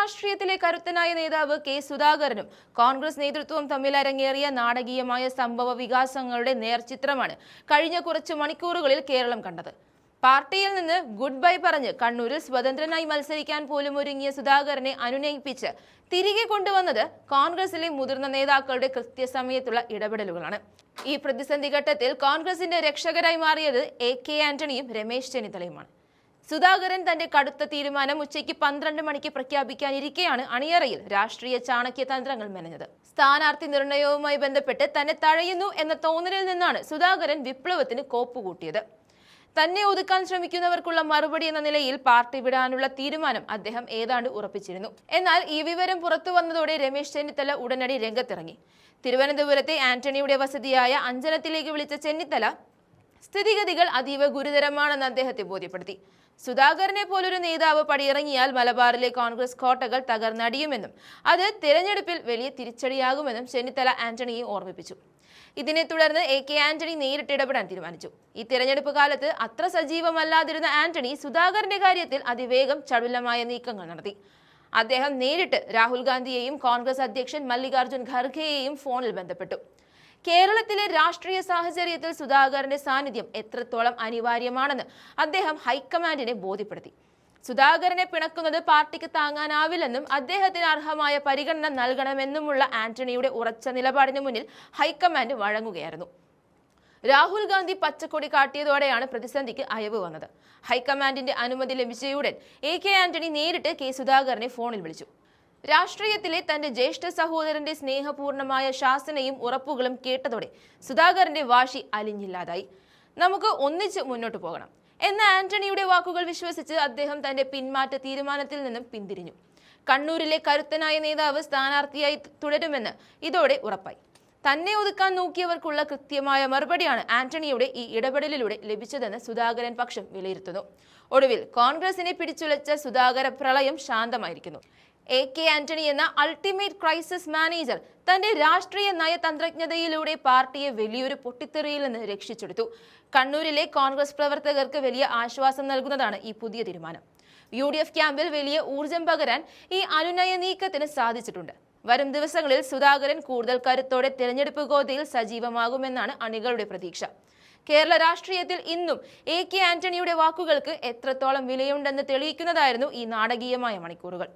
രാഷ്ട്രീയത്തിലെ കരുത്തനായ നേതാവ് കെ സുധാകരനും കോൺഗ്രസ് നേതൃത്വവും തമ്മിൽ അരങ്ങേറിയ നാടകീയമായ സംഭവ വികാസങ്ങളുടെ നേർചിത്രമാണ് കഴിഞ്ഞ കുറച്ച് മണിക്കൂറുകളിൽ കേരളം കണ്ടത്. പാർട്ടിയിൽ നിന്ന് ഗുഡ് ബൈ പറഞ്ഞ് കണ്ണൂരിൽ സ്വതന്ത്രനായി മത്സരിക്കാൻ പോലും ഒരുങ്ങിയ സുധാകരനെ അനുനയിപ്പിച്ച് തിരികെ കൊണ്ടുവന്നത് കോൺഗ്രസിലെ മുതിർന്ന നേതാക്കളുടെ കൃത്യസമയത്തുള്ള ഇടപെടലുകളാണ്. ഈ പ്രതിസന്ധി ഘട്ടത്തിൽ കോൺഗ്രസിന്റെ രക്ഷകരായി മാറിയത് എ.കെ. ആന്റണിയും രമേശ് ചെന്നിത്തലയുമാണ്. സുധാകരൻ തന്റെ കടുത്ത തീരുമാനം ഉച്ചയ്ക്ക് 12 മണിക്ക് പ്രഖ്യാപിക്കാനിരിക്കെയാണ് അണിയറയിൽ രാഷ്ട്രീയ ചാണക്യ തന്ത്രങ്ങൾ മെനഞ്ഞത്. സ്ഥാനാർത്ഥി നിർണയവുമായി ബന്ധപ്പെട്ട് തന്നെ തഴയുന്നു എന്ന തോന്നലിൽ നിന്നാണ് സുധാകരൻ വിപ്ലവത്തിന് കോപ്പുകൂട്ടിയത്. തന്നെ ഒതുക്കാൻ ശ്രമിക്കുന്നവർക്കുള്ള മറുപടി എന്ന നിലയിൽ പാർട്ടി വിടാനുള്ള തീരുമാനം അദ്ദേഹം ഏതാണ്ട് ഉറപ്പിച്ചിരുന്നു. എന്നാൽ ഈ വിവരം പുറത്തു വന്നതോടെ രമേശ് ചെന്നിത്തല ഉടനടി രംഗത്തിറങ്ങി. തിരുവനന്തപുരത്തെ ആന്റണിയുടെ വസതിയായ അഞ്ചനത്തിലേക്ക് വിളിച്ച ചെന്നിത്തല സ്ഥിതിഗതികൾ അതീവ ഗുരുതരമാണെന്ന് അദ്ദേഹത്തെ ബോധ്യപ്പെടുത്തി. സുധാകരനെ പോലൊരു നേതാവ് പടിയിറങ്ങിയാൽ മലബാറിലെ കോൺഗ്രസ് കോട്ടകൾ തകർന്നടിയുമെന്നും അത് തിരഞ്ഞെടുപ്പിൽ വലിയ തിരിച്ചടിയാകുമെന്നും ചെന്നിത്തല ആന്റണിയെ ഓർമ്മിപ്പിച്ചു. ഇതിനെ തുടർന്ന് എ.കെ. ആന്റണി നേരിട്ട് ഇടപെടാൻ തീരുമാനിച്ചു. ഈ തിരഞ്ഞെടുപ്പ് കാലത്ത് അത്ര സജീവമല്ലാതിരുന്ന ആന്റണി സുധാകരന്റെ കാര്യത്തിൽ അതിവേഗം ചടുലമായ നീക്കങ്ങൾ നടത്തി. അദ്ദേഹം നേരിട്ട് രാഹുൽ ഗാന്ധിയെയും കോൺഗ്രസ് അധ്യക്ഷൻ മല്ലികാർജ്ജുൻ ഖർഗെയെയും ഫോണിൽ ബന്ധപ്പെട്ടു. കേരളത്തിലെ രാഷ്ട്രീയ സാഹചര്യത്തിൽ സുധാകരന്റെ സാന്നിധ്യം എത്രത്തോളം അനിവാര്യമാണെന്ന് അദ്ദേഹം ഹൈക്കമാൻഡിനെ ബോധ്യപ്പെടുത്തി. സുധാകരനെ പിണക്കുന്നത് പാർട്ടിക്ക് താങ്ങാനാവില്ലെന്നും അദ്ദേഹത്തിന് അർഹമായ പരിഗണന നൽകണമെന്നുമുള്ള ആന്റണിയുടെ ഉറച്ച നിലപാടിന് മുന്നിൽ ഹൈക്കമാൻഡ് വഴങ്ങുകയായിരുന്നു. രാഹുൽ ഗാന്ധി പച്ചക്കൊടി കാട്ടിയതോടെയാണ് പ്രതിസന്ധിക്ക് അയവ് വന്നത്. ഹൈക്കമാൻഡിന്റെ അനുമതി ലഭിച്ചയുടൻ എ.കെ. ആന്റണി നേരിട്ട് കെ സുധാകരനെ ഫോണിൽ വിളിച്ചു. രാഷ്ട്രീയത്തിലെ തന്റെ ജ്യേഷ്ഠ സഹോദരന്റെ സ്നേഹപൂർണമായ ശാസനയും ഉറപ്പുകളും കേട്ടതോടെ സുധാകരന്റെ വാശി അലിഞ്ഞില്ലാതായി. നമുക്ക് ഒന്നിച്ച് മുന്നോട്ട് പോകണം എന്ന ആന്റണിയുടെ വാക്കുകൾ വിശ്വസിച്ച് അദ്ദേഹം തന്റെ പിന്മാറ്റ തീരുമാനത്തിൽ നിന്നും പിന്തിരിഞ്ഞു. കണ്ണൂരിലെ കരുത്തനായ നേതാവ് സ്ഥാനാർത്ഥിയായി തുടരുമെന്ന് ഇതോടെ ഉറപ്പായി. തന്നെ ഒതുക്കാൻ നോക്കിയവർക്കുള്ള കൃത്യമായ മറുപടിയാണ് ആന്റണിയുടെ ഈ ഇടപെടലിലൂടെ ലഭിച്ചതെന്ന് സുധാകരൻ പക്ഷം വിലയിരുത്തുന്നു. ഒടുവിൽ കോൺഗ്രസിനെ പിടിച്ചുലച്ച സുധാകര പ്രളയം ശാന്തമായിരിക്കുന്നു. എ.കെ. ആന്റണി എന്ന അൾട്ടിമേറ്റ് ക്രൈസിസ് മാനേജർ തന്റെ രാഷ്ട്രീയ നയതന്ത്രജ്ഞതയിലൂടെ പാർട്ടിയെ വലിയൊരു പൊട്ടിത്തെറിയിൽ നിന്ന് രക്ഷിച്ചെടുത്തു. കണ്ണൂരിലെ കോൺഗ്രസ് പ്രവർത്തകർക്ക് വലിയ ആശ്വാസം നൽകുന്നതാണ് ഈ പുതിയ തീരുമാനം. UDF ക്യാമ്പിൽ വലിയ ഊർജം പകരാൻ ഈ അനുനയ നീക്കത്തിന് സാധിച്ചിട്ടുണ്ട്. വരും ദിവസങ്ങളിൽ സുധാകരൻ കൂടുതൽ കരുത്തോടെ തെരഞ്ഞെടുപ്പ് ഗോതയിൽ സജീവമാകുമെന്നാണ് അണികളുടെ പ്രതീക്ഷ. കേരള രാഷ്ട്രീയത്തിൽ ഇന്നും എ.കെ. ആന്റണിയുടെ വാക്കുകൾക്ക് എത്രത്തോളം വിലയുണ്ടെന്ന് തെളിയിക്കുന്നതായിരുന്നു ഈ നാടകീയമായ മണിക്കൂറുകൾ.